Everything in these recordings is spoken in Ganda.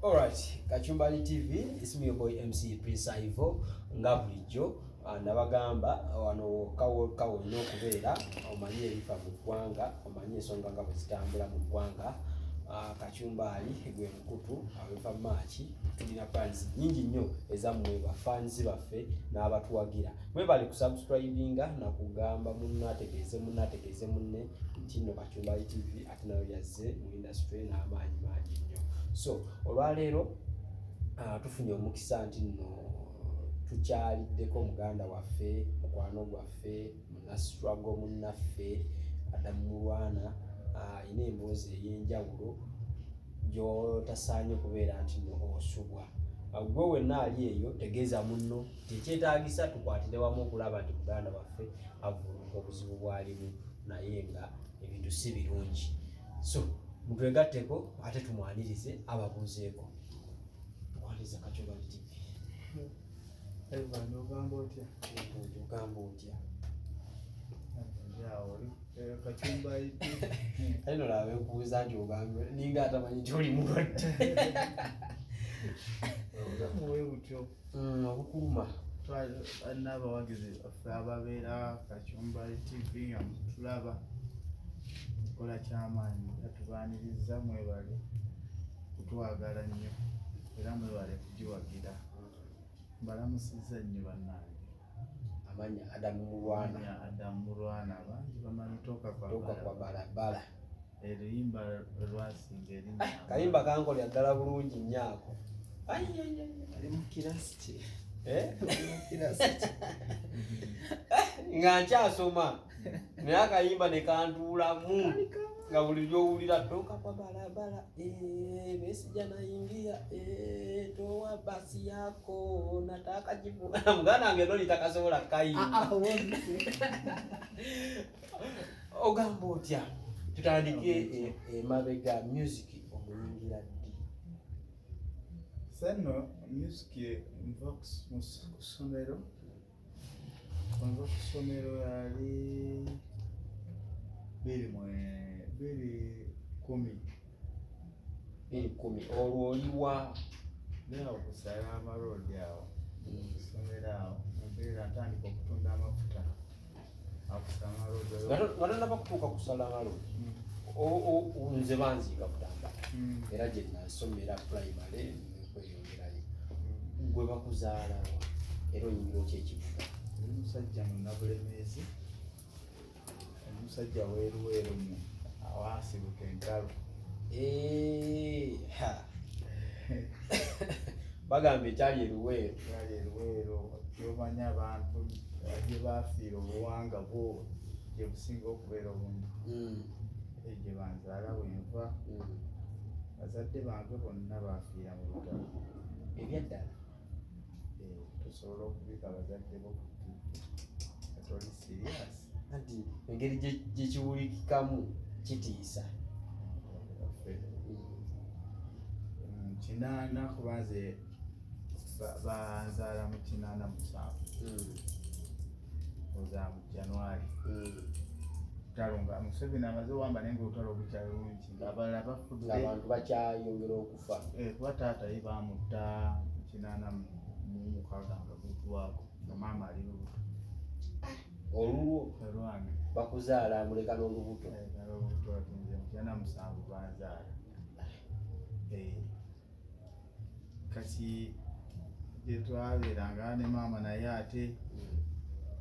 Alright, Kachumbali TV, it's me your boy MC Prince Ivo, nga bulijjo nabagamba wano kawo nnyo okubeera omanyi ebifa mu ggwanga, omanyi ensonga nga bwe zitambula mu ggwanga. Kachumbali gwe mukutu aweeva maaki, tulina plans nyingi nnyo ezammwe bafanzi baffe n'abatuwagira. Mwebale kusubscribinga nakugamba munnategeeze munne nti nno Kachumbali TV ate nayo yazze mu industry n'amaanyi mangi nnyo. So olwaleero tufunye omukisa nti nno tukyaliddeko muganda waffe, mukwano gwaffe, munnastruggle munnaffe Mulwana ayina emboozi ey'enjawulo gy'otasaanye kubeera nti nno osubwa. Gwe wenna ali eyo tegeeza munno tekyetaagisa tukwatire wamu okulaba nti muganda waffe avvuunuka obuzibu bw'alimu naye nga ebintu si birungi. So mutwegatteko ate tumwanirize ababuuzeeko. Tukwaniriza Kachumbali TV. Ogamba otya? Ogamba otya? Kachumbali TV. Alino laba nkubuuza nti ogambe ninga atamanyi nti oli mulwadde. Obulamu bwe butyo. Obukuluma. Balina abawagizi baffe ababeera Kachumbali TV nga tulaba kola kyamaanyi atubaaniriza, mwebale kutwagala nnyo era mwebale kugiwagira. Mbalamusizza nnyo bannange. Amanya Mulwana bangi bamanyi toka kwa balabala. Eruyimba lwasinga erinnya. Kayimba kankolera ddala bulungi nnyo ako. Ali mu kirasi ki? Nga nkyasoma naye akayimba ne kantuulamu nga buli ly'owulira toka kwa barabara Basigye naingia toa basi yako nataka jibu. Muganda wange eno litakasobola kayimba. Ogamba otya? Tutandike emabega music omuyingira ddi? Sano music nva ku ssomero. Nva ku ssomero yali 2010. Olwo oliwa naye okusala amalodi awo kusomero awo mbeera ntandika okutunda amafuta akusala amalodi nga tonnaba kutuuka kusala amalodi. Nze banziika kutamba era gye nasomera primary kweyongerayo. Gwe bakuzaala era oyingira otya ekivuga? Oli musajja munnabulemeezi, omusajja weeruweeru awaasibuka entalo. Bagamba ekyali eruweero. Ekyali eruweero gy'omanya abantu gye baafiira obuwanga bwo gye businga okubeera obungi. Gye banzaala bwenva bazadde bange bonna baafiira mu lutalo. Ebyaddala tosobola okubika bazadde bo katoli siriyasi. Anti engeri gye kiwulikikamu kitiisa. Kinaana kubanze banzaala mu 87 oza mu January. Lutalo nga Museveni amaze wamba naye ng'olutalo bukyali lungi ng'abalala bafudde, ng'abantu bakyayongera okufa. Kuba taata ye baamutta mu 86 nga guddwako nga maama ali lubuto. Olulwo Mulwana bakuzaala muleka n'olubuto. Olubuto atunze mu 87 banzaala. Kati gye twabeeranga ne maama naye ate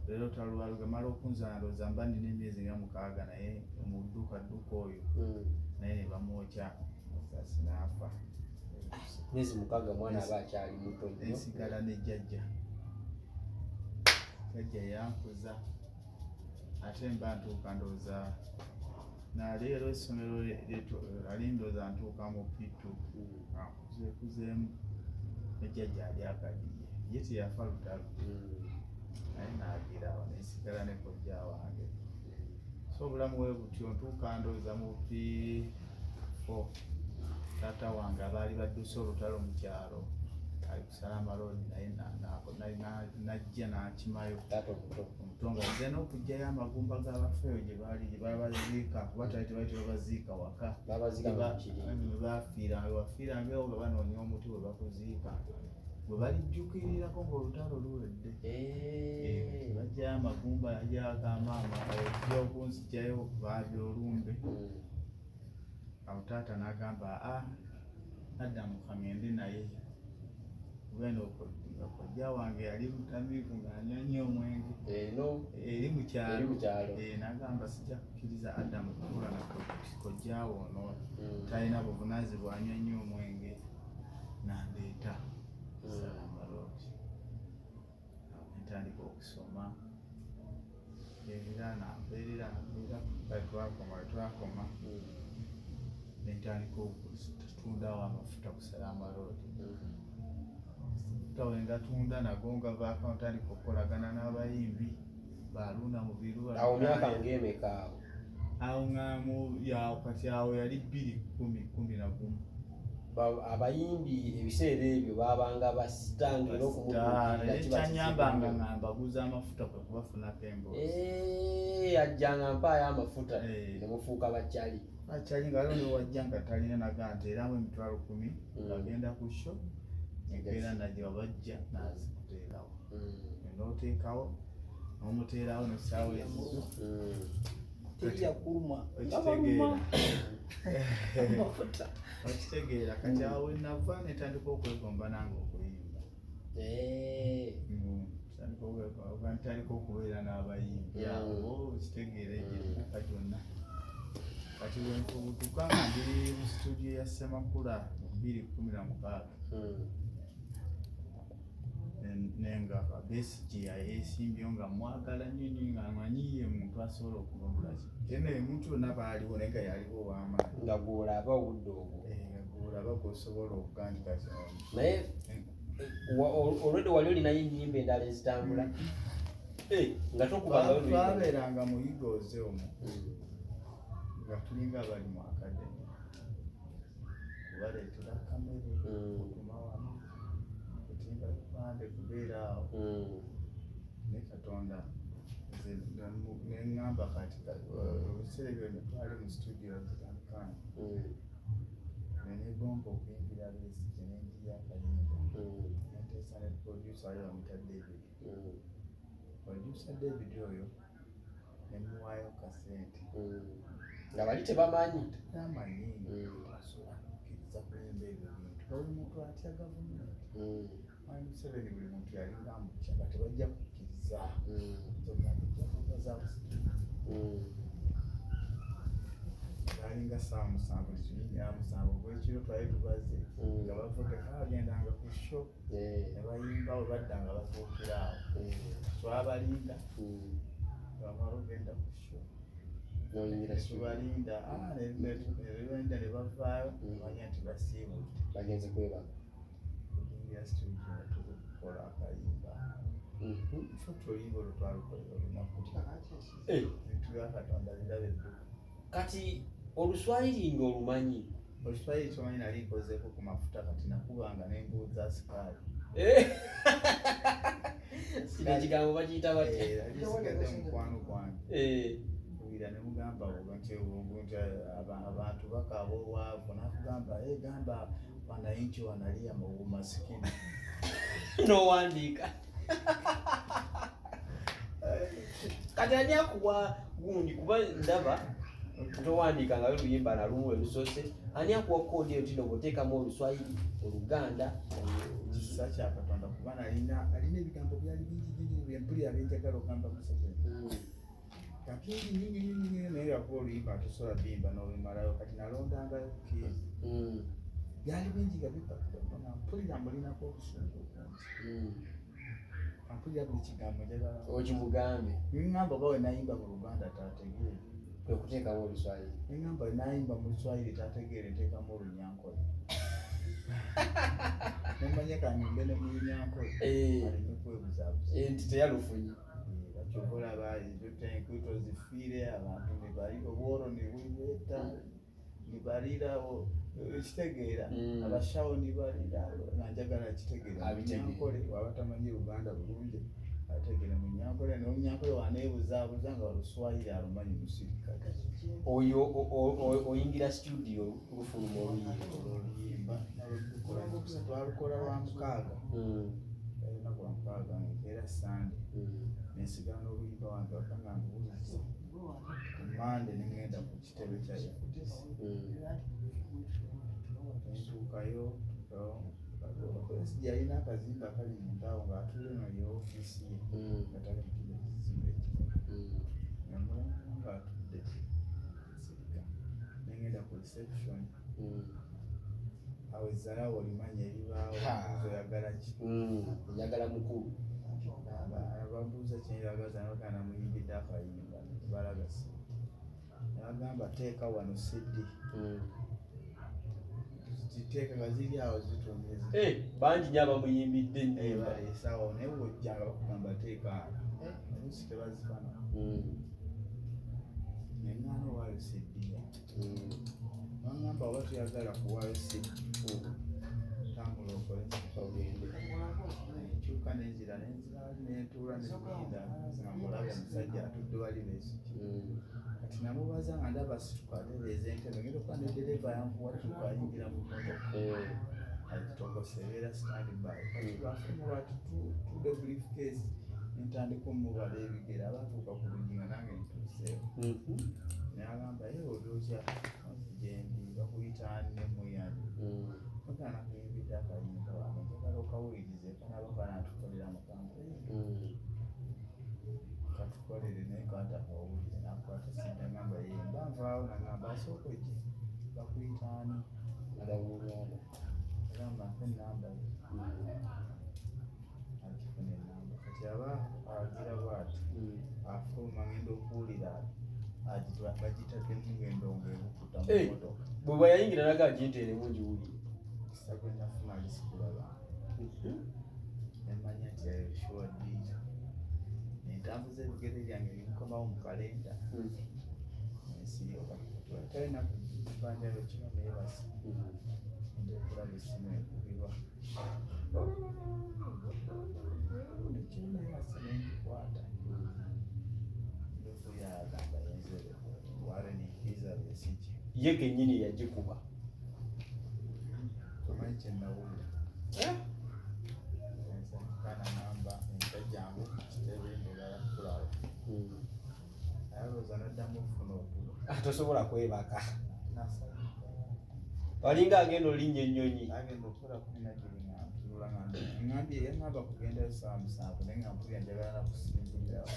leero talwalugamala okunzaala ndowooza mba nina emyezi nga 6 naye mu dduukadduuka oyo naye ne bamwokya musasi n'afa. Myezi 6 mwana aba akyali muto nnyo. Nesigala ne jjajja. Jjajja yankuza ate mba ntuuka ndowooza naleero essomero ali ndowooza ntuuka mu P2 kuzeekuzeemu ne jjajja ali akaddiye ye teyafa lutalo naye naagira awo nesigala ne kojja wange. So obulamu bwe butyo ntuuka ndowooza mu P4 taata wange abaali badduse olutalo mu kyalo ali kusala amaloni naye najja n'akimayo omutonga ajja n'okugjayo amagumba g'abafeeyo gye babaziika kuba tali tebaali tebabaziika waka bafiiranga ewo nga banoonya omuti we bakuziika bwe balijjukirirako ng'olutalo luwedde bajjayo amagumba yajjako amaama ojja okunzigjayo baabya olumbe awo taata n'agamba adda mukagende naye bwena kojja wange yali mutamiivu ng'anywa nnyo omwenge eri mu kyalo n'agamba sijja kukkiriza adda mukutuula na kojjaawo ono talina buvunaanyizibwa anywa nnyo omwenge nandeeta salamaloti ntandika okusoma era nambeerera twakoma nentandika okutundawo amafuta kusala amaloti wengatunda nago nga vaako ntandika okukolagana n'abayimbi balunda mu biru awo myaka ng'emeka awo ngaamu yawo kati awo yali 2011 abayimbi ebiseera ebyo babanga basitangira okumukyanyambanga nga mbaguza amafuta kwe kubafunako emboozi ajjanga mpaayo amafuta nemufuuka bakyali nga aliwo wajja nga talina nagaa nti eramu emitwalo 10 ng'agenda ku sho era najja bajja nazikuteerawo n'oteekawo n'omuteerawo nesaawa ezizo okitegeera kati awo wenava netandika okwegomba nange okuyimba ntandika okubeera n'abayimbi awo okitegeera egyemyaka gyonna kati wenfubutuka nga ndiri mu studio ya Ssemakula 2016 nenga Basigye yesimbyeyo nga mwagala nnyo nga amanyiye muntu asobola okulondula kene omuntu yonna baaliwo naye nga yaliwo w'amaanyi nga gw'olaba obudde obwo gw'olaba gw'osobola okugandika naye olwedde wali olinayo ennyimba endala ezitambula nga twabeeranga mu Eagles omwo nga tulinga abali mu akademi kubaleetera kamere okuma wano kutimba bipande kubeera awo ne Katonda neŋŋamba kati ebiseera ebyo ne twali mu studio zitandikana nenegomba okuyimbira Basigye nenjiya akayimba nenteesa ne producer ali bamuyita David producer David oyo nemuwaayo kasente nga bali tebamanyi tamanyi asobola kukkiriza kuyimba ebyo bintu buli muntu atya gavumenti Museveni buli muntu yalinga mutya nga tebajja kukkiriza alinga saa 7 gwekiro twali tubaze nga bavudeka bagendanga ku sho ne bayimba we badda nga batuukira awo twabalinda bamala ogenda ku sho tubalinda nebalinda ne bavaayo nemanya nti basiibudde bagenze kwebaka kugingira studio netukola akayimba ffe tuluyimba olwo twalukolera olunaku netulya Katonda liraba edduka kati oluswayiri ng'olumanyi oluswayiri tomanyi nali nkozeeko ku mafuta kati nakubanga nembuuza sikaali kino ekigambo bakiyita batya gisigadde mukwano gwange kubira ne mugamba nti abantu bakaaba obwavu nakugamba gamba wananchi wanalia umasikini nowandiika kati ani akuwa gundi kuba ndaba towandiika nga luyimba nalumu elusose ani akuwa koodi eyo tino bwoteekamu Oluswayiri Oluganda kisa kya Katonda kuba alina ebigambo byali bingi byempulira byenjagala okugamba Museveni kakiri nyingi naye yakuwa oluyimba atosobola bimba n'olumalayo kati nalondangayo keezi byali bingi nga bipakana mpulira mulinako obusungu mpulira buli kigambo njagala okimugambe ngamba bawe nayimba mu Luganda taategeere okuteekamu Oluswayiri ngamba nayimba mu Luswayiri taategeere nteekamu Olunyankole nemanya kanyimbe ne mu Lunyankole aleme kwebuzaabuza nti teyalufunye bakyokolaba ezo tenkwito zifiire abantu ne bali obworo ne bulibeeta nibalirawo ekitegeera abashawo nibalira nanjagala kitegeera Munyankole waba tamanyi Luganda bulungi ategeera Munyankole n'Omunyankole waneebuzaabuza nga Oluswayiri alumanyi lusirikale oyo oyingira studio lufuluma oluyimba twalukola lwa mukaaga olunaku lwa mukaaga era Sande nensigala n'oluyimba wange wakanga nbuuliza Mande nengenda ku kitebe kya FDC ntuukayo Basigye alina akazimba kali mu ntaawo ng'atuule no ye ofiisi ye nga talikira ekizimbe nga atudde sirika nengenda ku reception awo ezzalaawo olimanya eribaawo oyagala ki njagala mukulu abambuuza kyenjagaza nabagana muyimbidde akayimba balagasi nabagamba teeka wano CD ziteeka nga ziri awo zitumye bangi nnyo abamuyimbidde baleesaawo naye bwojjanga bakugamba teeka oluusi tebazifana neŋŋaana owaayo CD bagamba oba tuyagala kuwaayo CD tambula okole ogende nkyuka nenzira nentuula negenda nga mulabe omusajja atudde wali Besigye kati namubaza nga ndaba situkatereeza entebe ngenda okuba ne dereva yankuwatuka ayingira mu mmotoka agitokose ebeera standby kati bafumula tude briefcase nentandika omubala ebigere abatuuka ku luggi nga nange ntuuseewo nagamba ye olwotya gyendi bakuyitaani nemuyandi bagana kuyimbidde akayimba wange njagala okawulirize kanaba kanatukolera mukamba katukolere naye katakawulire nakwata sida ngamba ye mba nvaawo nagamba asooka gye bakuyitaani alawulwana agamba mpe enamba ye akifuna enamba kati aba agira bwati afuluma ngenda okuwulira bagitaddemu ng'endongo ebukuta mu motoka bwe bweyayingira naga aginteeremu ngiwulire kisagwe nafuna lisikulaba nemanya nti ayoshuwa ddiizo entambuza ebigere byange bikomawo mu kalenda ensiyokatuba talina kubanjayo kino neebasi ndekulaba essimu ekubirwa kino neebasi nengikwata ndokuyagamba yenzere warenikiza Besigye ye kennyini yagikuba omanyi kyenawulira kana namba entajjangu kitebe ndagala kulaba ayalooza naddamu okufuna otulo tosobola kwebaka walinga agenda olinnya ennyonyi agenda okukola kuminagiri nga ntunula ngambye yangamba kugendayo saa 7 naye nga mpulira njagala nakusimbulirawo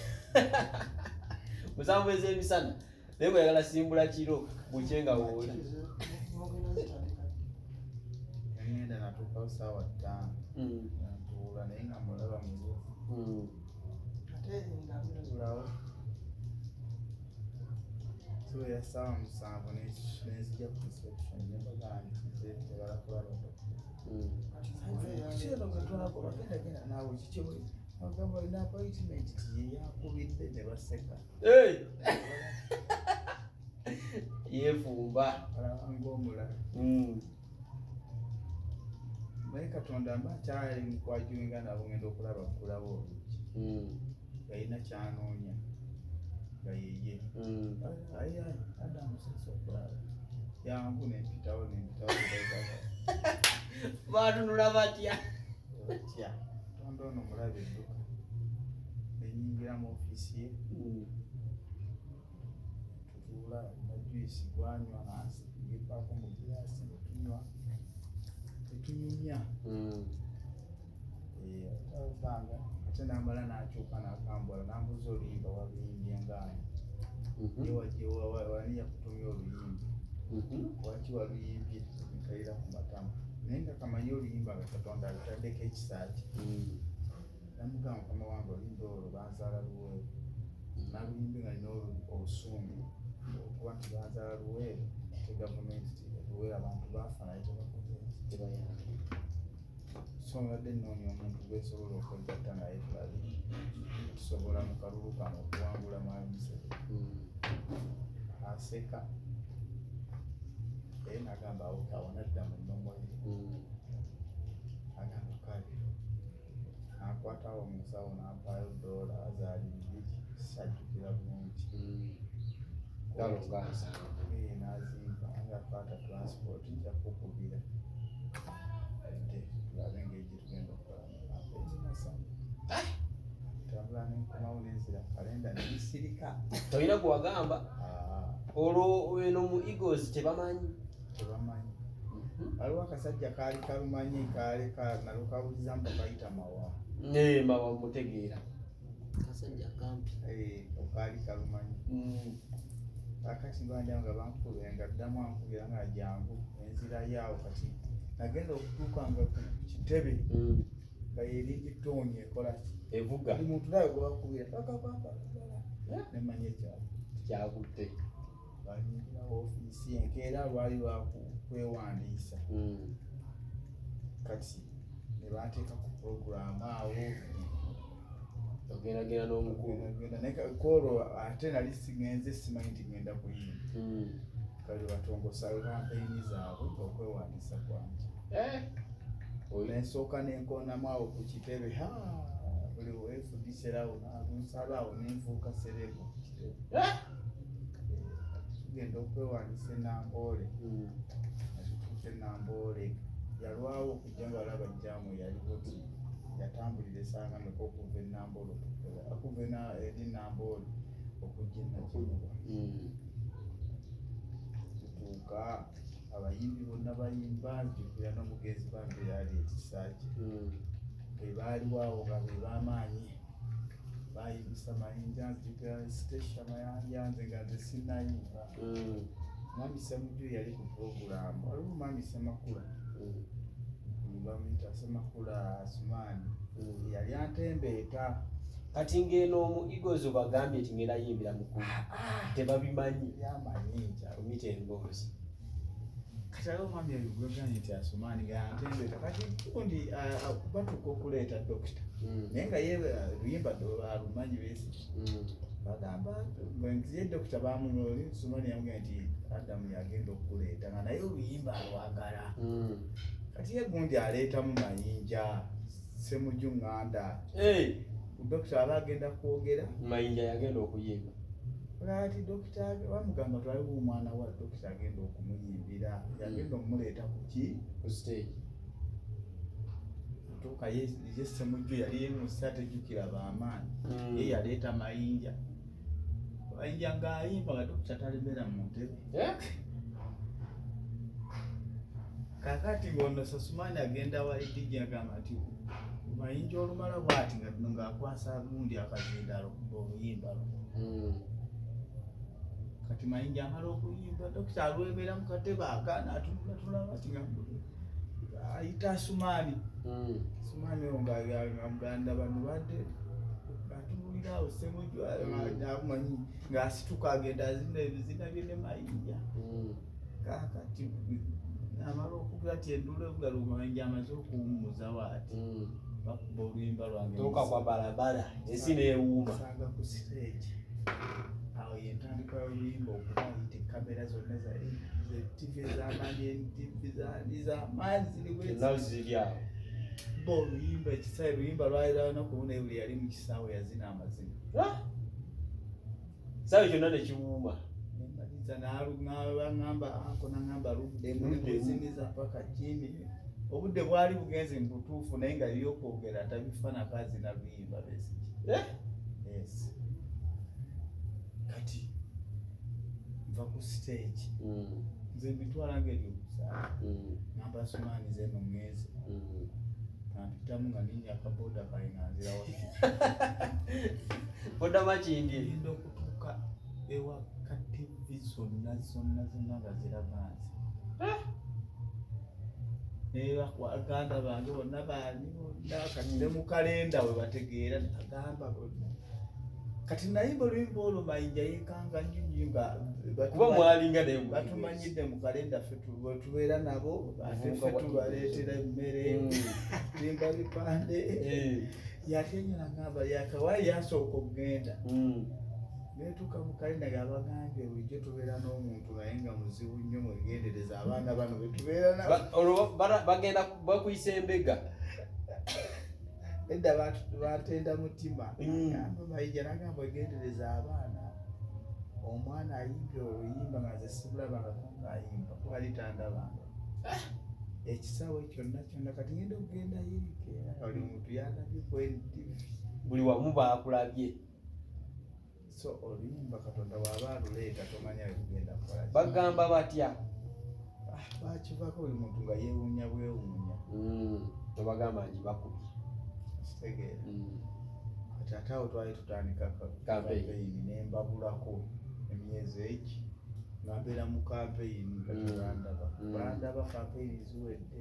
musanvu ez'emisana naye bweyagala simbula kiro bukye nga wooli ngenda natuukawo saawa 5 nantuula naye nga mulaba muzuufu tulawo so ya saawa 7 nenzija ku reception nembaga ntize njagala kulaba kino getwalako bagendagenda naawe kikyo agamba olina appointment tiyeyakubidde ne baseka yeefumba ng'omulala naye Katonda mba kyali mukwajunga nabo ngenda okulaba kulaba oluki galina kyanoonya nga yeye adamusesa okulaba yangu nempitawo batunula batya otya Katonda ono mulaba edduka nenyingira mu ofiisi ye tutuula najuisi gwanywa nasigipaako mu giraasi netunywa tetunyumya obanga ate namala nakyuka nakambula nambuza oluyimba waluyimbye ngaani wani yakutumya oluyimbi waki waluyimbye nkalira ku matama naye nga kamanyi oluyimba nga Katonda alutaddeko ekisaaki namugamba mukama wange oluyimba olwo banzaala luweeru naluyimbi nga lina obusungu okuba nti banzaala luweeru te gavumenti luweeru abantu baafa naye tebayamba so ngadde nnoonya omuntu gwesobola okwegatta naye tulabe tusobola mu kalulu kano okuwangula Mwami Museveni aseka nagamba awona dda mu nnomo ye agamba kale nakwatawo omusawo nampaayo $2 sajjukira bulungi nazimba nga kwata transport nja kukubira tulabe engeri gyetugenda okukolamu tambula nenkomawulenzira kalenda nebisirika tolina kuwagamba olwo eno mu Eagles tebamanyi waliwo akasajja kaali kalumanyi nalo kabuliza mpa kayita mawa mawa mutegeera kasajja kampi kaali kalumanyi akati banja nga bankubenga ddamu ankubira nga jangu enzira yaawo kati nagenda okutuuka nga ku kitebe nga yeringitonye ekola evuga buli muntu naye gwakubira nemanya ekyalo kyakutte banyingira ofiisi enkeera lwali lwakwewandiisa kati ne banteeka ku puroguramu awo ogendagenda n'omukulu kolo ate nali sigenze simanyi nti ngenda kuyimba kale batongosa kampeyini zaabwe okwewandiisa kwange nensooka nenkonamu awo ku kitebe buli wefudiserawo nsalaawo nenfuuka serebo ku kitebe tugenda okwewandiisa enamboole natutuuka enamboole yalwawo okujja nga olaba jjaamu yaliwo ti yatambulira esanga meka okuva enamboole okuva eri enamboole okujja enakimuba tutuuka abayimbi bonna bayimba njukira n'omugezi bambe yali ekisaaki bebaaliwo nga be bamaanyi bayimbisa mayinja njukira sitesha mayanja nze nga nze sinayimba mwami Ssemujju yali ku puroguramu waliwo mwami Ssemakula bamuyita Ssemakula Asumaani yali antembeeta kati ng'eno mu Eagles bagambye nti ngenda yimbira mukulu tebabimanyi yamanyi omita emboozi kati aliwo mwami gwegambye nti Asumaani gantembeeta kati gundi batuuka okuleeta dokita naye nga ye luyimba alumanyi Besigye bagamba ye dokita bamunoli Asumaani yamugamba nti Adamu yagenda okuleeta nga naye oluyimba alwagala kati ye gundi aleetamu mayinja Ssemujju ŋŋanda dokita aba agenda kwogera mayinja yagenda okuyimba kati dokita bamugamba twaliwo omwana wa dokita agenda okumuyimbira yagenda okumuleeta ku stage tuuka ye Ssemujju yali yemusa tejjukira bamaanyi ye yaleeta mayinja ng'ayimba nga dokita talemera mu ntebe kakati ng'ono Asumaani agenda wali DJ agamba nti mayinja olumala bw'ati ng'akwasa gundi akazindalo okuba oluyimba kati mayinja amala okuyimba dokita alwebera mu katebe akaana atunula ati nga ayita Asumaani Asumaani oyo ng'amuganda bano badde atunulira awo Ssemujju amanyi ng'asituka agenda azina ebizina bye ne mayinja kakati amala okugira ti endula ebugala mayinja amaze okuwummuza waati bakuba oluyimba lwange tuuka kwa balabala ensi neewuuma sanga ku stage awo yentandika y'oluyimba okuba yite kamera zonna za TV ez'amaanyi TV z'amaanyi ziri awo bo oluyimba ekisaawe oluyimba lwalirana kubona buli yali mu kisaawe yazina amazina kisaawe kyonna nekiwuuma nemaliza nabaŋŋamba ako naŋŋamba luddemuziniza paka kini obudde bwali bugenze mu butuufu naye nga byokwogera tabifana kazina luyimba Besigye yes kati nva ku stage nze mbitwala ngeri okusaa ngamba Asumaani zeno ngeze nampitamu nga ninya akaboda kaye nga nzira wa boda makindi ngenda okutuuka ewaka TV zonna nga zirabanze baganda bange bonna baani bonna kati ne mu kalenda we bategeera agamba bonna kati nayimba oluyimba olwo mayinja yekanga nyinyi nga kuba mwalinga naye batumanyidde mu kalenda ffe tubeera nabo ate ffe tubaleetera emmere limba bipande yate enyo nagamba yakawayi yasooka okugenda netuuka mu kalenda gabagambye bulijjo tubeera n'omuntu naye nga muzibu nnyo mwegendereza abaana bano betubeera nabo bagenda bakuyisa embega edda batenda mutima mayija nagamba wegendereza abaana omwana ayimbye oluyimba nga nze simulabangako ngaayimba kubalitandabanga ekisaawe kyonna kati ngenda okugenda yirike buli muntu yalabye kwentivi buli wamu bakulabye so oluyimba katonda waba aluleeta tomanya wekugenda kukola bagamba batya bakivaako buli muntu nga yeewuunya bwewuunya tobagamba nti bakubye kitegeera kati ate awo twali tutandika kampeyini nembabulako emyezi eki nabeera mu kampeyini kati bandaba kampeyini ziwedde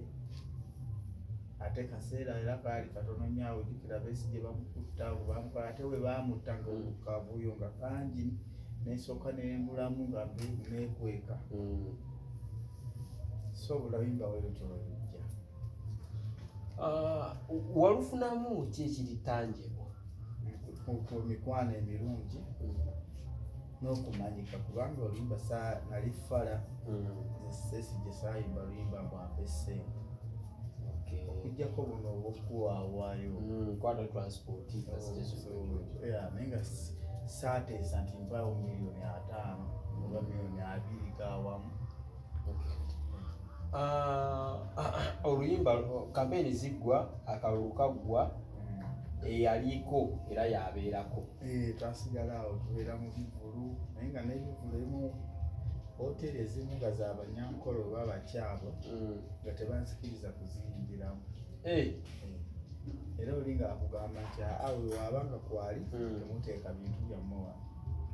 ate kaseera era kaali katono nnyo jjukira Besigye bamukutta bamukola ate we baamutta nga kavuyo nga kangi nesooka nembulamu nga neekweka so obulabimba welutolojja walufunamu ki ekiritangibwa ku mikwano emirungi n'okumanyika kubanga oluyimba nali fala Besigye saayimba luyimba mbwampa essente okujjako buno obwokuwaawaayo kwata transport naye nga saateesa nti mpawo miliyoni 5 oba miliyoni 2 gawamu oluyimba kampeyini ziggwa akalulu kaggwa eyaliko era yabeerako twasigala awo tubeera mu bivulu naye nga n'ebivulu emu hoteri ezimu nga z'abanyankole oba abakyabo nga tebansikiriza kuziyingiramu era oli nga akugamba nti awe waabanga kwali temuteeka bintu byammwe wano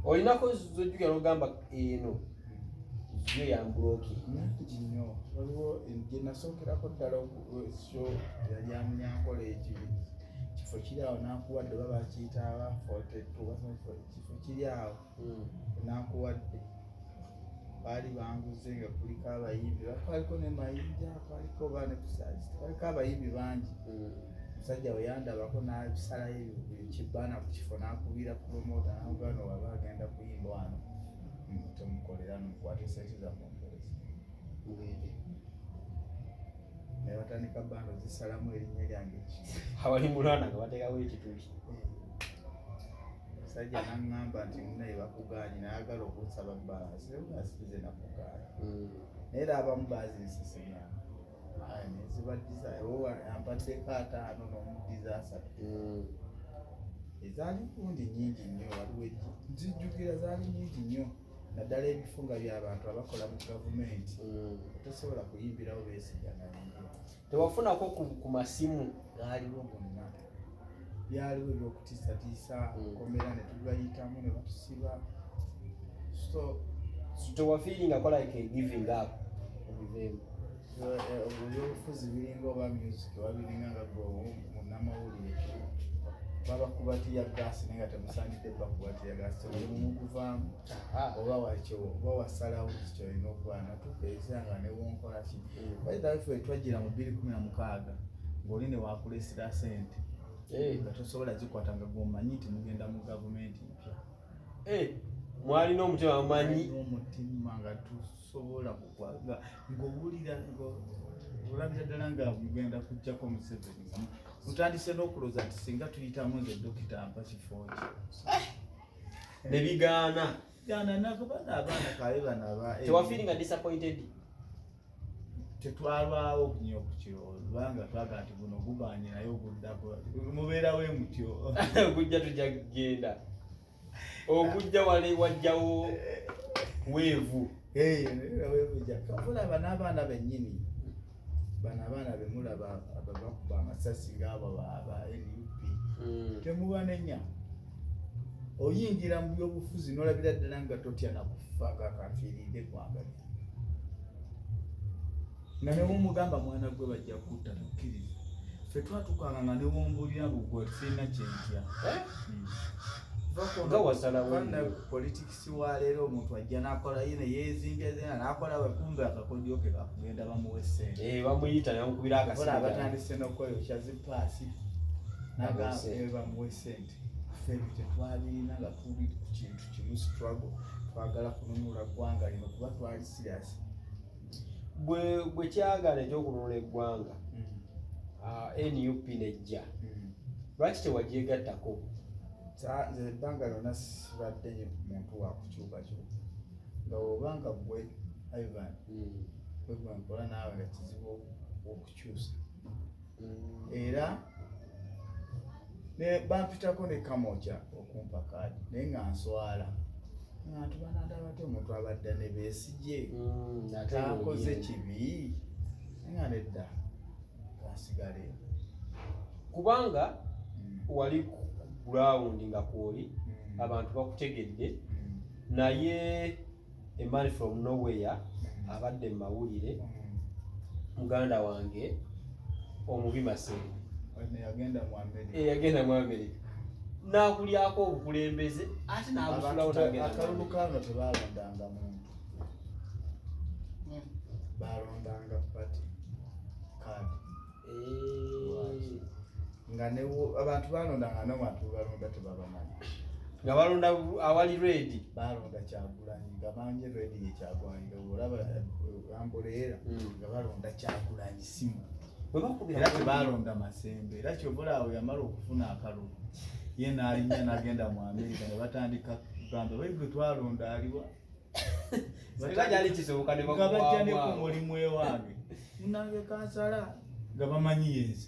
olinako zojjukira n'ogamba eno yo yambuloki ngi nnyo waliwo gye nasookerako ddala so yali amunyankole ekifo kiri awo nakuwadde oba bakiyita aba 42 kifo kiri awo nakuwadde baali banguze nga kuliko abayimbi bakwaliko ne mayinja kwaliko baane kusazi kwaliko abayimbi bangi omusajja we yandabako n'abisalayo kibaana ku kifo n'akubira promota n'agano waba agenda kuyimba wano temukolera nomukwata sente za mwongereza ne batandika bando zisalamu erinnya lyange awali Mulwana nga bateekawo ekituli sajja naŋŋamba nti munaye bakugaanye nayagala okunsaba balansi asize nakugaanye naye era abamu bazinsisinya nezibaddiza yampaddeko 5 n'omuddiza 3 ezaali kundi nyingi nnyo waliwo nzijjukira zaali nyingi nnyo naddala ebifunga by'abantu abakola mu gavumenti tosobola kuyimbirawo Besigye nayingira tewafunako ku masimu gaaliwo gonna byaliwo ebyokutiisatiisa komera ne tubayitamu ne batusiba so tewafiiringako like giving up obiveemu ebyobufuzi biringa oba music oba biringa nga munnamawulire babakubatiya gaasi naye nga temusaanidde bakubatiya gaasi temumuguvaamu oba wakyo oba wasalawo kikyolina okuba natukeeza nga newonkola ki baithafe twajjira mu 2016 ng'oli ne wakulesera sente nga tosobola zikwata nga gwomanyi nti mugenda mu gavumenti mpya mwalina omutima mumanyi n'omutima nga tusobola kukwaga ng'owulira olabira ddala nga mugenda kujjako Museveni mutandise n'okulooza nti singa tuyitamu nze dokita ampa kifo ki ne bigaana nakubanga abaana kabe banaba tewafiiringa disappointed tetwalwawo nnyo ku kirowoozo kubanga twaga nti guno gubaanye naye oguddako mubeerawo mutyo ogujja tujja kugenda ogujja wale wajjawo weevu kavulaba n'abaana bennyini bano abaana bemulaba ababakuba amasasi ngaabo aba NUP temubanenya oyingira mu byobufuzi n'olabira ddala nga totya nakufa kakafiiridde kwaganya nga newomugamba mwana gwe bajja kutta tukkiriza ffe twatukanga nga newombulira bugwe sirina kyentya politikisi wa leero omuntu ajja nakola yine yeezimbya zena nakola wekumbe akakodyo ke kakugenda bamuwa essente bamuyita namukubira akasiga abatandise n'okukola ekyazipaasi nagamba bamuwa essente ffe tetwabirina nga tuli ku kintu kimu struggle twagala kununula ggwanga lino kuba twali serious. Bwe kyagala ekyokununula eggwanga NUP nejja lwaki tewagyegattako? Nze ebbanga lyonna sibadde muntu wa kukyukakyuka nga obanga gwe Ivan gwe nkola naawe nga kizibu okukyusa era ne bampitako ne kamoja okumpa kaadi naye nga nswala abantu banandaba ate omuntu abadde ne Besigye takoze kibi nga nedda kasigale kubanga wali ground nga kwoli abantu bakutegedde naye a man from nowhere abadde mu mawulire muganda wange omubi Masere yagenda mu America n'akulyako obukulembeze ate n'abusulawo akalulu kano tebalondanga muntu balondanga pati kaadi nga abantu balondanga n'abantu balonda tebabamanyi nga balonda awali redi balonda Kyagulanyi nga manje redi ye Kyagulanyi olaba ambuleera nga balonda Kyagulanyi simu era tebalonda Masembe era kyobulaawo yamala okufuna akalulu ye n'alinnya n'agenda mu America ne batandika kugamba bwe twalonda aliwa nga bajja ne ku mulimu ewange munange kansala nga bamanyi yenze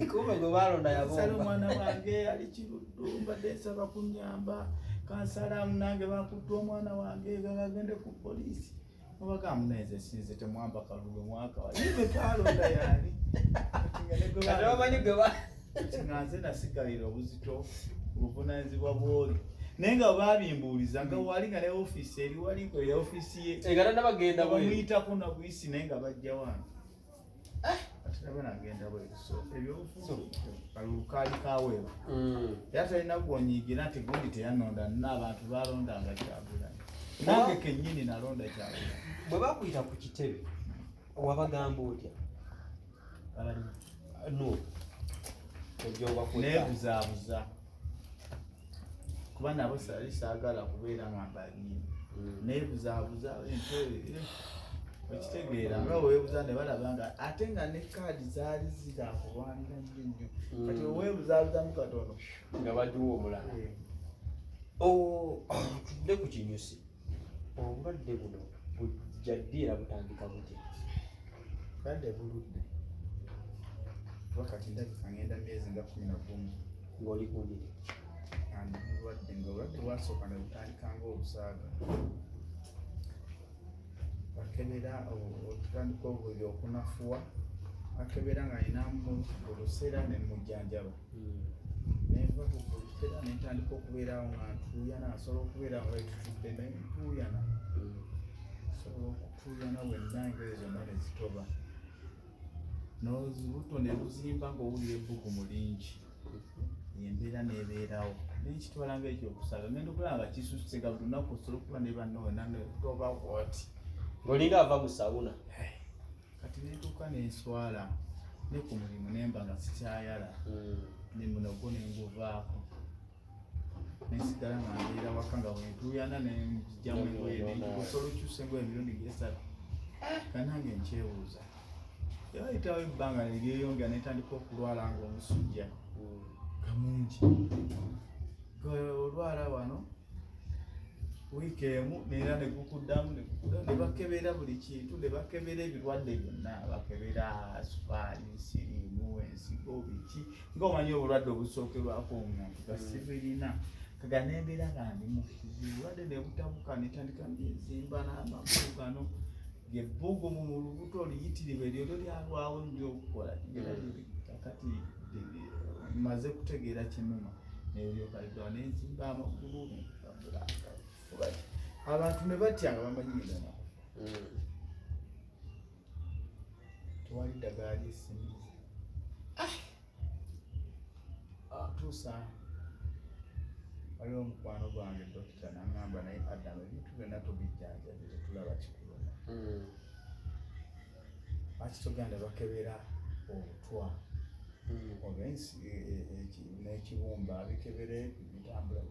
kumbe gwe balonda sala omwana wange ali kiruddu mbadde nsaba kunyamba kansala munange bakutte omwana wange gagende ku poliisi obaga muneze sinze temwamba kalulu mwaka wayibe twalonda yani nganze nasigalira obuzito obuvunaanyizibwa bwoli naye nga babimbuuliza nga wali nga ne ofiisi eri waliko ya ofiisi ye bagenda bamuyitako na buyisi naye nga bajja wange atiraba nagenda bweso ebyobufuzi kalulu kaali kaweeba era talina gwonyiigira nti gundi teyanonda n'abantu balondanga Kyagulanyi nange kennyini nalonda Kyagulanyi. Bwe bakuyita ku kitebe wabagamba otya? No nebuzaabuza kuba nabo sali saagala kubeera nga mbalimu nebuzaabuza okitegeera nga weebuza ne balaba nga ate nga ne kaadi zaali zirakulwanira nnyo kati weebuzaabuzamu katono nga baduwa omulala. Tudde ku kinyusi obulwadde buno bujjadde era butandika butya? Kadde buludde wakati ndabika ngenda myezi nga 11 ng'oli kundire bulwadde nga obulwadde bwasooka ne butandika ng'obusaaga bakebera otutandika obuli okunafuwa akebera nga alinamu olusera ne mujjanjaba nenva kulusera nentandika okubeerawo nga ntuuyana asobola okubeerawo nga etutudde nentuuyana sobola okutuuyana wenna engeri zonna ne zitoba n'olubuto ne luzimba ng'owulira ebbugumu lingi embeera nebeerawo nenkitwala nga ekyokusaaga ngenda okulaba nga kisusse nga buli lunaku osobola okuba ne banno wena netoba wati ng'olinga ava mu sawuna kati nentuuka nenswala ne ku mulimu nemba nga sikyayala ne munogo nenguvaako nensigala nga mbeera waka nga bwentuuyana nenjjamu engoye osobola okyusa engoye emirundi gesatu kanange nkyewuuza yayitawo ebbanga neryeyongera netandika okulwala nga omusujja kamungi olwala wano wiiki emu neera negukuddamu nebakebera buli kintu nebakebera ebirwadde byonna bakebera sukaali siriimu ensigo biki ngaomanyi obulwadde obusookerwako omuntu gasibirina kaga nembeera nga ndi mu bulwadde nebutabuka netandika nezimba n'amakulu gano gebbugumu mu lubuto oluyitirivu eryo lyalwawo nnyo okukola kati maze kutegeera kinuma neryokaliddawo nenzimba amagulu abantu ne batya nga bamanyigana tewali ddagala lyesimiza tuusa waliwo omukwano gwange dokita nangamba naye Adam ebintu byonna tubijjanjabe tetulaba kikuluma lwaki togenda bakebera obutwa ogensi n'ekibumba bikebere bitambula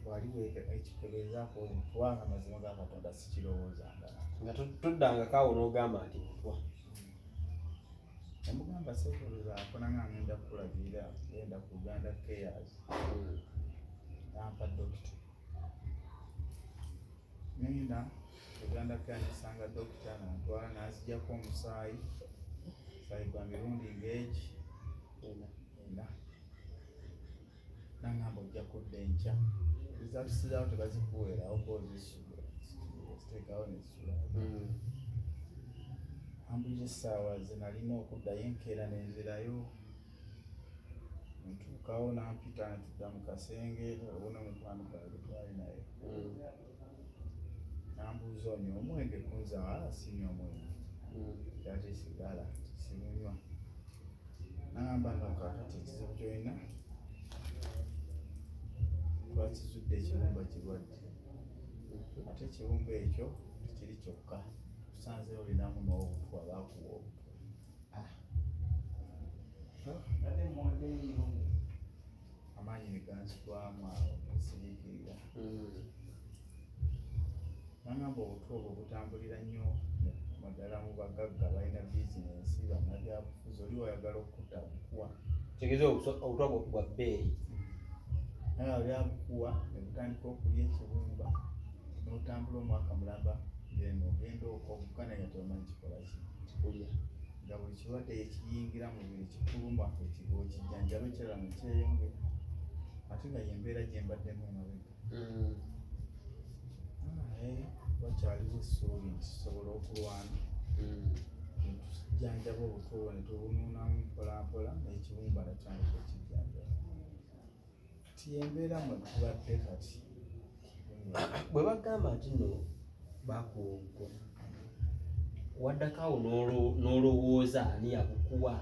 waliwo ekikebezaako obutwa amazima ga Katonda sikirowoozanga nga tuddanga kaawo n'ogamba nti butwa omugamba seekolozaako nanga ngenda kukulabirira genda ku Uganda Cares nampa dokita ngenda Uganda Cares nsanga dokita nantwala n'azijjako omusaayi gwa mirundi ng'egi ena nangamba ojja kudda enkya ezatusizawo tebazikuweerawo koziteekawo nesula ambulira essaawa ze nalina okuddayo enkeera nenzirayo ntuukawo nampita netudda mu kasenge olabona omukwano gwange twali naye nambuuza onyo omwenge kunzaawa sinywa omwenge ate sigala simunywa nagamba nokakati ekizibu kyolina twakizudde ekibumba kirwadde ate ekibumba ekyo tekiri kyokka tusanze olinamu n'obutwa bakuwa obutwa amaanyi neganzigwamu awo nesiriikirira nagamba obutwa obwo butambulira nnyo naddala mu bagagga balina bizinensi bannabyabufuzi oli wayagala okutta bukuwa kitegeeza obutwa bwa bbeeyi naye byabukuwa nebutandika okulya ekibumba n'otambula omwaka mulamba ngeno ogenda okuka naye tomanyi kikolaki kikulya nga buli kirwadde ekiyingira mu mubiri kikuluma okijjanjaba ekirala nekyeyongera ate nga yembeera gyembaddemu emabega wakyaliwo essuubi nti tusobola okulwana netujjanjaba obutwa netubunuunamu mpolampola n'ekibumba natandika okijjanjaba kati yembeera mwe tubadde kati bwe bagamba nti nno bakuwa obutwa waddakaawo n'olowooza ani yabukuwa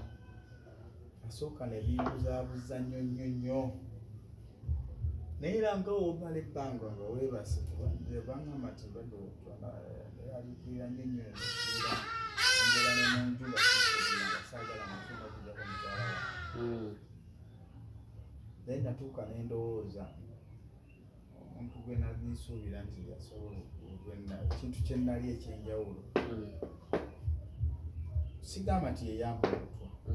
asooka ne bimbuzabuza nnyo naye era nga womala ebbanga nga weebase bangamba nti mbadde obutwa alikirira nnyo nesira embeera nemunjula nga saagala mafunda kujjako mukyala wange naye natuuka nendowooza omuntu gwe nasuubira nti yasobola ekintu kye nnali ekyenjawulo sigamba nti yeyampa obutwa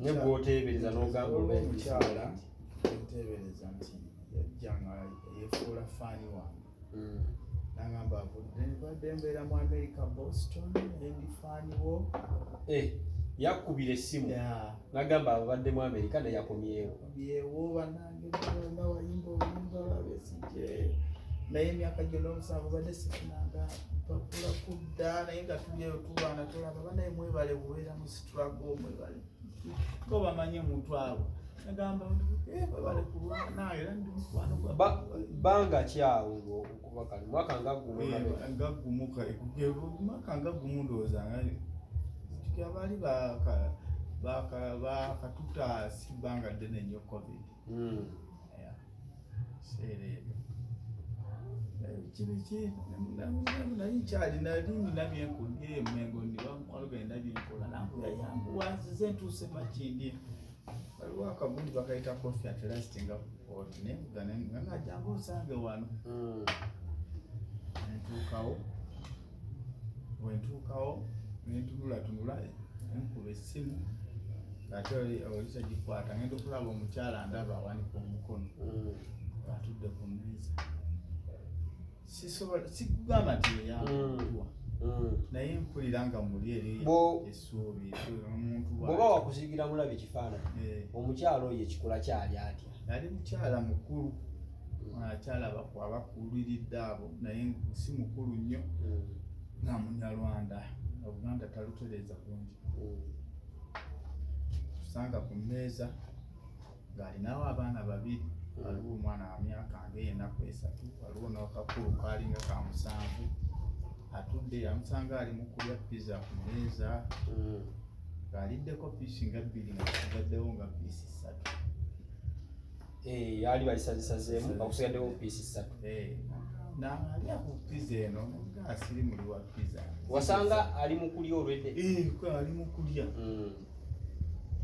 naye bw'oteebereza n'ogamba omukyala enteebereza nti yajjanga yefuula faani wange nagamba avudde badde embeera mu America Boston endi faaniwo yakubira essimu nagamba abadde mu America naye yakomyewo bannange nga wayimba oluyimba lwa Basigye naye emyaka gyonna omusanvu badde sifunanga mpapula kudda naye nga tulyeyo tulwana tulaba banaye mwebale bubeera mu struggle mwebale ko bamanye omuntu abo nagamba mwebale kulwana era ndi mukwano banga kyawe okuba kale mwaka nga gumu ndowooza abaali bakatuta si bbanga ddene nnyo covid seera ebyo naye nkyali nalina byenkulya emengo ndibamukwaloga nina byenkola nambuyayanguwa nzize ntuuse makindi waliwo akagundi bakayita kofi atlastinga oti nevuga ngajanga osange wano wentuukawo nentunulatunula enkuba essimu ate olikyagikwata ngenda okulaba omukyala ndaba awanika omukono atudde ku mmeeza sikugamba nti yeyampa naye mpulira nga muli eri essuubi omuntu bwoba wakusigira mulabe ekifaananyi omukyala oyo ekikula kyali atya yali mukyala mukulu akyala abakuliridde abo naye si mukulu nnyo nga Munyalwanda Obuganda talutereeza bungi tusanga ku mmeeza ng'alinawo abaana babiri waliwo omwana wa myaka nga ennaku 3 waliwo n'akakulu kalinga ka 7 atudde yamusanga ali mu kulya pizza ku mmeeza ng'aliddeko piisi nga 2 nga kusigaddewo nga piisi 3 yali balisazisazeemu bakusigaddewo piisi 3 n'alya ku pizza eno nga asiri muli wa pizza wasanga ali mu kulya olwedde ali mu kulya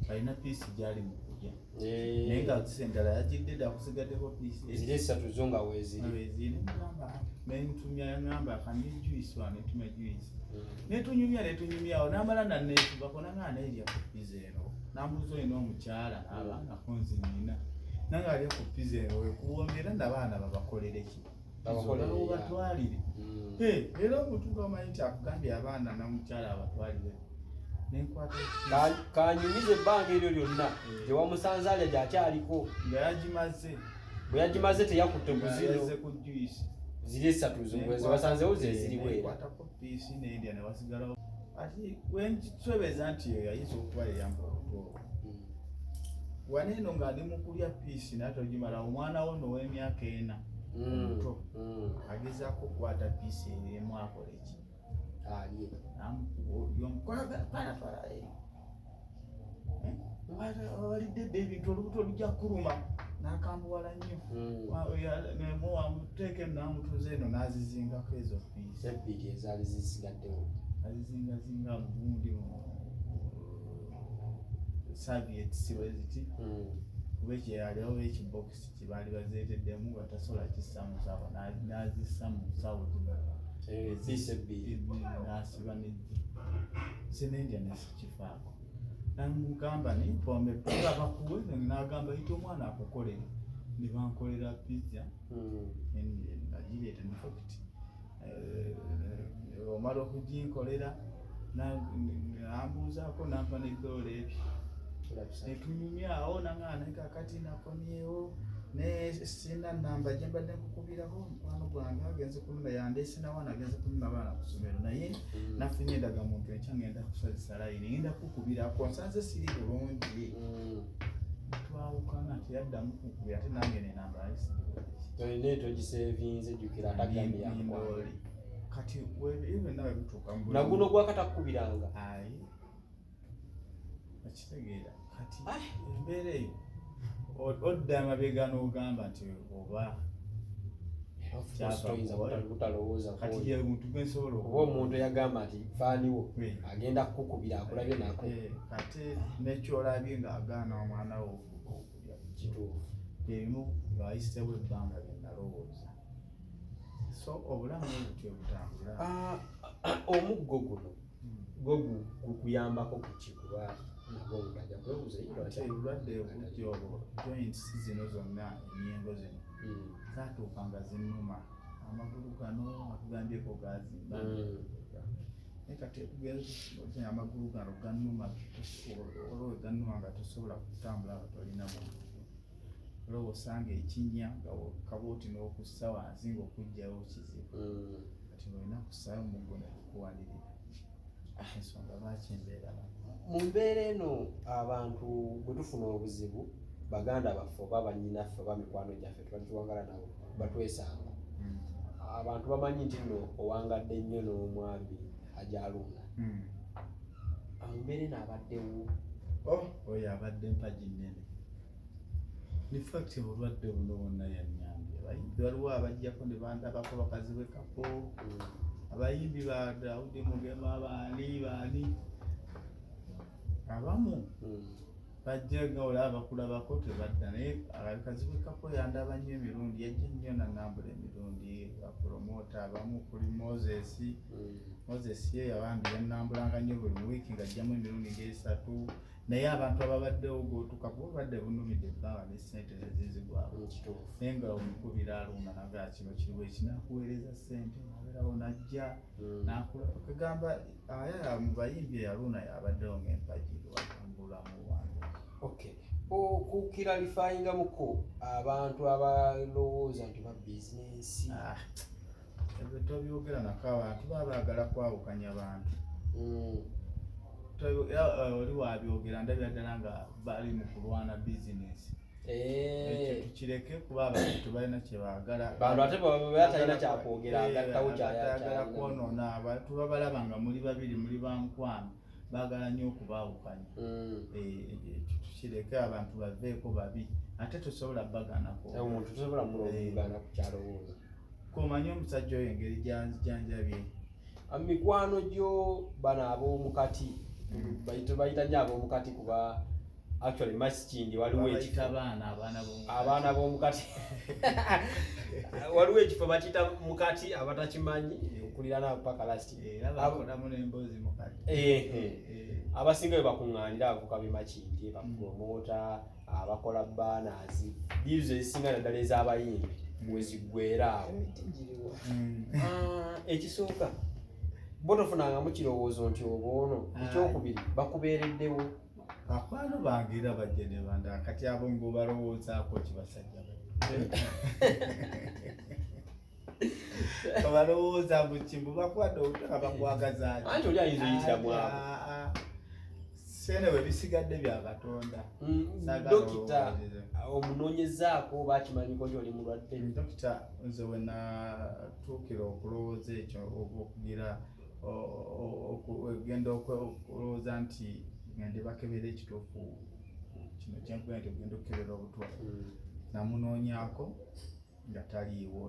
alina piisi gyali mu kulya naye nga zisendala yagidde dda kusigaddeko piisi eziri esatu zo nga weeziri nentumya yaŋŋamba kandi juice wano entumya juice netunyumyawo n'amala nanneetubako nangaa naerya ku piza eno nambuuza olina omukyala abaana konzi nina nange alya ku piza eno wekuwomya era nabaana babakolereki batwalire era omutuuka omanyi nti akugambye abaana namukyala abatwalire nenkwata kanyumiza ebbanga eryo lyonna gyewamusanze alya gyakyaliko nga yagimaze bwe yagimaze teyakutte kuzize ku juice ziri esatu zewasanzewo zeziriwekwatako piisi nendya newasigalawo ati wenkitwebeza nti yayinza okuba yeyamba obutwa waneeno ng'ali mu kulya piisi naye togimala omwana wo now'emyaka 4 omuto agezaako okukwata piisi emu akola eki walidde dde ebintu olubuto olujja kuluma n'akambuwala nnyo wamuteeka enamutuze eno n'azizingako ezo piisi ebbiri ezaali zisigaddewo azizingazinga bugundi saviets weziti kuba ekyeyaliwo ekibokisi kyebaali bazeeteddemu nga tasobola kissa mu nsawo n'azissa mu nsawo n'asiba sinendya nekifaako namugamba nimpomedde abakuwe n'agamba yita omwana akukolere ne bankolera pizza nagireeta nifakiti omala okuginkolera nambuuzaako nampa n'eddoola ebyo netunyumyawo nangaana kakati nakomyewo naye sina namba gye mbadde nkukubirako mukwano gwange agenze kununa yandeese nawaana agenze kununa abaana ku ssomero naye nafunye endagamuntu enkya ngenda kusazisa layini ngenda kukubirako nsanze siri bulungi twawukana teyaddamu kukubira ate nange nenamba tolina etogisevinze jjukira atagambyaoli kati ebyo nawe bituuka naguno gwakatakukubiranga ayi akitegeera kati embeera eyo odda amabega n'ogamba nti oba kati ye muntu gwensobola oba omuntu eyagamba nti faaniwo agenda kukukubira akulabye nako kati nekyolabye ng'agaana omwana wo okulya kituufu ebimu ng'ayisewo ebbanga byenalowooza so obulamu butyo butambula omuggo guno gwo gukuyambako kuki kuba obulwadde obujja obwo joints zino zonna enyengo zino zatuukanga zinnuma amagulu gano akugambyeko gazimba naye kati tugenza amagulu gano gannuma olwo gannuma nga tosobola kutambula nga tolina muntu olwo osanga ekinnya nga kabooti n'okussa wansi ng'okugjawo kizibu kati olina kussayo omuggo nekikuwanirira ensonga lwaki embeera mu mbeera eno abantu bwe tufuna obuzibu baganda baffe oba bannyinaffe oba mikwano gyaffe tubatuwangala nabo batwesanga abantu bamanyi nti nno owangadde nnyo n'omwami ajalunda mu mbeera eno abaddewo oyo abadde mpagi nnene nifakti obulwadde buno bonna yannyambye abayimbi waliwo abajjako ne bandabako bakazi b'ekapo abayimbi ba Daudi Mugema baani abamu bajja nga olaba bakulabako tebadda naye abakazi b'ekapo yandaba nnyo emirundi yajja nnyo nanambula emirundi bapromota abamu kuli Moses ye yabandi yanambulanga nnyo buli wiiki ng'ajjamu emirundi ng'esatu naye abantu ababaddewo gootuka kuba obadde bunumidde ebbanga ne ssente zezizigwako naye nga omukubira alunda naga kino kiriwo ekinakuweereza ssente nabeerawo najja nakugamba ayaya mu bayimbi eyaluna yabaddewo ng'empagi lwatambulamu wange okukiralifayingamuko abantu abalowooza nti ba bizinensi ebyo tobyogera nako abantu baba baagala kwawukanya bantu oli wabyogera ndabira ddala nga bali mu kulwana bizinensi ekyo tukireke kuba abantu tebalina kyebaagala bantu ate batalina kyakwogera agattawo kyayagala kwonoona abantu babalaba nga muli babiri muli bamukwano baagala nnyo okubaawukanya tukireke abantu baveeko babi ate tosobola baganako omuntu tosobola mulogana ku kyalowooza komanyi omusajja oyo engeri gyanjabye mikwano gyo bano ab'omukati bayita nnyo ab'omukati kuba actually Masikindi waliwo ekifo abaana b'omukati waliwo ekifo bakiyita mukati abatakimanyi okulira nabo paka last abasinga bebakuŋŋaanira abavuka b'e Makindi bapromota abakola banners bizo ezisinga naddala ez'abayimbi weziggwera awo ekisooka bo tofunangamu kirowoozo nti oba ono ekyokubiri bakubeereddewo akwano bangira bajje ne banda kati abo ngo balowoozaako kibasajja balowooza mu kimbu bakwadde obutaka bakwagaza anti oli ayinza oyitira mwabo sene we bisigadde bya Katonda. Dokita omunoonyezaako bakimanyiko nti oli mulwadde. Dokita nze we natuukira okulowooza ekyo okugira ogenda okulowooza nti ngende bakebera ekituufu kino kyenkubira nti ogenda okukebera obutwa namunoonyaako nga taliiwo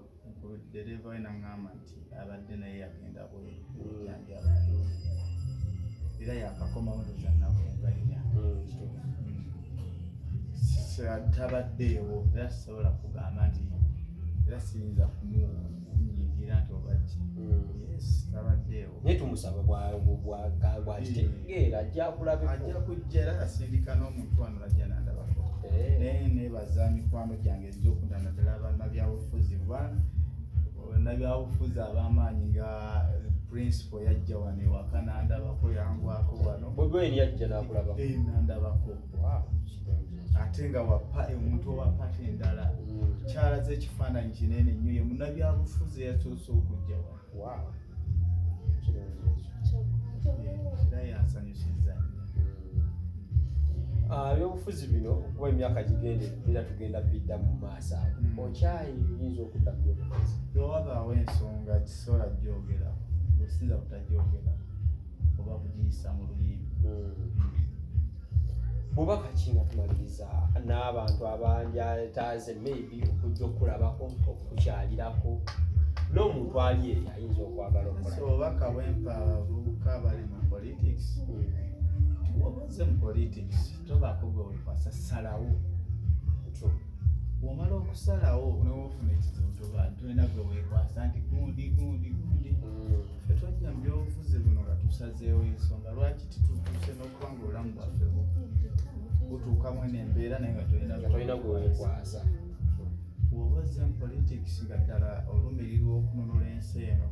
dereva we naŋŋamba nti abadde naye yagenda bwejanjaba era yakakomawo ndoza nabwengalira tabaddeewo era sisobola kugamba nti era siyinza kumunyiigira nti obaki yes tabaddeewo naye tumusaba bwakitegeera ajja kulabika ajja kujja era asindika n'omuntu wano lajja nandabako naye nebaza mikwano gyange ezijja okunda naddala abannabyabufuzi bannabyabufuzi ab'amaanyi nga principal yajja wano ewaka nandabako yangwako wano bwebweni yajja nakulabako nandabako ate nga omuntu owapata endala kyalaze ekifaananyi kinene nnyo ye munnabyabufuzi yasoose okujja wano era yansanyusiza ebyobufuzi bino okuba emyaka gigende era tugenda bidda mu maaso okyayinza okudda mu byobufuzi wabaawo ensonga kisobola gyogera osinza butagyogera oba kugiyisa mu luyimbi bubaka ki nga tumaliriza n'abantu abanjataaze maybe okujja okulabako okukyalirako n'omuntu ali eri ayinza okwagala okukola obubaka bwempa abavubuka bali mu politics obaze mu politics tobaako gwe wekwasa salawo bw'omala okusalawo newofuna ekizibu tolina gwe wekwasa nti gundi twajja mu byobufuzi buno nga tusazeewo ensonga lwaki titutuuse n'okuba nga obulamu bwaffe butuukamu enembeera naye nga tolina gwe wekwasa bw'oba ozze mu politics nga ddala olumirirwa okununula ensi eno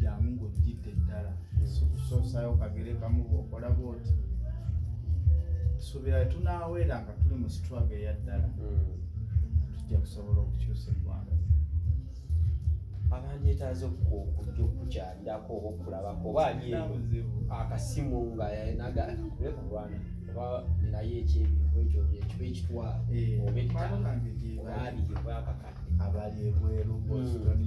jangu ng'ojjidde ddala sikusoosayo kagere kamu bw'okola bwoti tusuubira tunaaweera nga tuli mu struggle eya ddala tujja kusobola okukyusa eggwanga abandyetaaze okujja okukyalirako oba okulabako oba ali akasimu nga nagakube ku Mulwana oba naye ekyebintu ekyo ekiba ekitwala oba ekitaaabiyebwakakadde abali ebweru Bositoni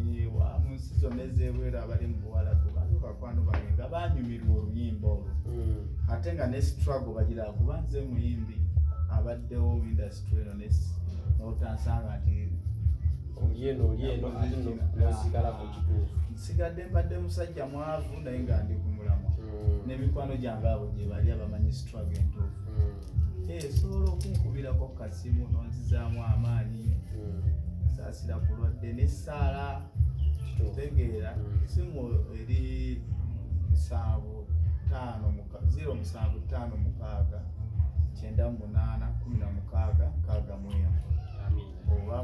mu nsi zonna ez'ebweru abali mu Buwarabu bakwano bange nga banyumirwa oluyimba olwo ate nga ne struggle bagira kuba nze muyimbi abaddewo mu industry eno n'otansanga nti oli eno n'osigala ku kituufu nsigadde mbadde musajja mwavu naye nga ndi ku mulamwa n'emikwano gyange abo gye bali abamanyi struggle entuufu sobola okunkubirako kasimu n'onzizaamu amaanyi saasira kulwadde n'essaala tegeera simu eri 0756 oba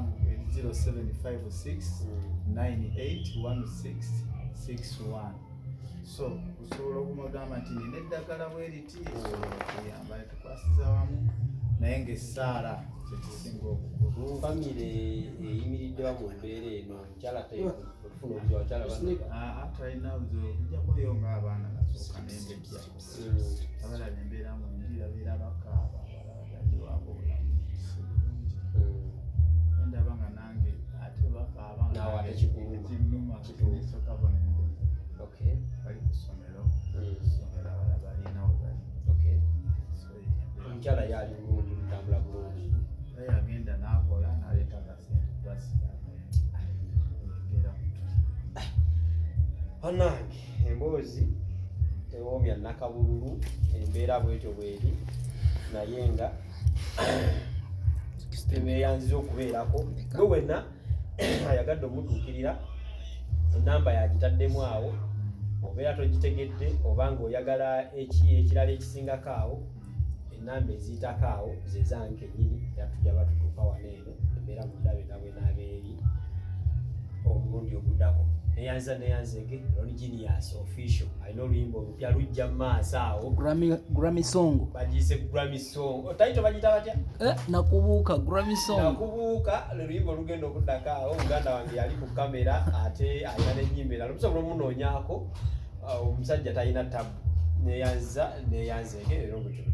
0756 981661 so osobola okumugamba nti nina eddagala bweriti osobola okuyamba tukwasiza wamu naye ng'essaala kyekisinga obukulu famire eyimiriddewa mu mbeera eno mukyala tefuna obuzibu abakyala talina buzibu okujjakoyo ng'abaana nasooka nembejja abalaba embeera mu njira beera bakaaba abalabadde waabwe obulamu endaba nga nange ate bakaaba ekinuma kisooka bonembejja bali ku ssomero essomero abala balinawo bali omukyala yaali bulungi mutambula bulungi naye agenda n'akola n'aleeta akasente twasigaembeera bannange emboozi tewoomya nakabululu embeera bwetyo bweri naye nga tebeeyanziza okubeerako gwe wenna ayagadde omutuukirira enamba yagitaddemu awo obeera togitegedde oba ng'oyagala ekirala ekisingako awo enamba eziyitako awo ze zange ennyini era tujja batutuuka wano eno embeera mundaba nga bwenaaba eri omulundi oguddako. Neyanzege Originius official alina oluyimba olupya lujja mu maaso awo Grammy song bagiyise Grammy song taito bagiyita batya nakubuuka Grammy song nakubuuka luyimba olugenda okuddako awo muganda wange yali ku kamera ate alina n'ennyimba endala omusobola omunoonyaako omusajja talina tabu neyanzege era obutyo